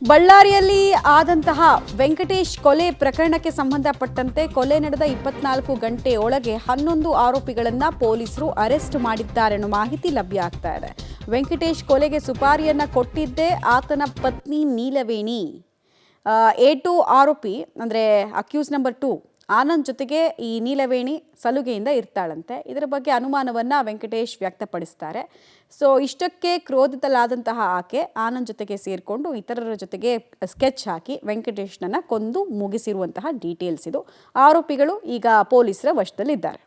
ಬಳ್ಳಾರಿಯಲ್ಲಿ ಆದಂತಹ ವೆಂಕಟೇಶ್ ಕೊಲೆ ಪ್ರಕರಣಕ್ಕೆ ಸಂಬಂಧಪಟ್ಟಂತೆ ಕೊಲೆ ನಡೆದ 24 ಗಂಟೆ ಒಳಗೆ 11 ಆರೋಪಿಗಳನ್ನು ಪೊಲೀಸರು ಅರೆಸ್ಟ್ ಮಾಡಿದ್ದಾರೆ ಅನ್ನೋ ಮಾಹಿತಿ ಲಭ್ಯ ಆಗ್ತಾ ಇದೆ. ವೆಂಕಟೇಶ್ ಕೊಲೆಗೆ ಸುಪಾರಿಯನ್ನ ಕೊಟ್ಟಿದ್ದೇ ಆತನ ಪತ್ನಿ ನೀಲವೇಣಿ. A2 ಆರೋಪಿ ಅಂದ್ರೆ ಅಕ್ಯೂಸ್ ನಂಬರ್ 2 ಆನಂದ್ ಜೊತೆಗೆ ಈ ನೀಲವೇಣಿ ಸಲುಗೆಯಿಂದ ಇರ್ತಾಳಂತೆ. ಇದರ ಬಗ್ಗೆ ಅನುಮಾನವನ್ನ ವೆಂಕಟೇಶ್ ವ್ಯಕ್ತಪಡಿಸ್ತಾರೆ. ಸೊ ಇಷ್ಟಕ್ಕೆ ಕ್ರೋಧಿತಲಾದಂತಹ ಆಕೆ ಆನಂದ್ ಜೊತೆಗೆ ಸೇರಿಕೊಂಡು ಇತರರ ಜೊತೆಗೆ ಸ್ಕೆಚ್ ಹಾಕಿ ವೆಂಕಟೇಶ್ನನ್ನ ಕೊಂದು ಮುಗಿಸಿರುವಂತಹ ಡೀಟೇಲ್ಸ್ ಇದು. ಆರೋಪಿಗಳು ಈಗ ಪೊಲೀಸರ ವಶದಲ್ಲಿದ್ದಾರೆ.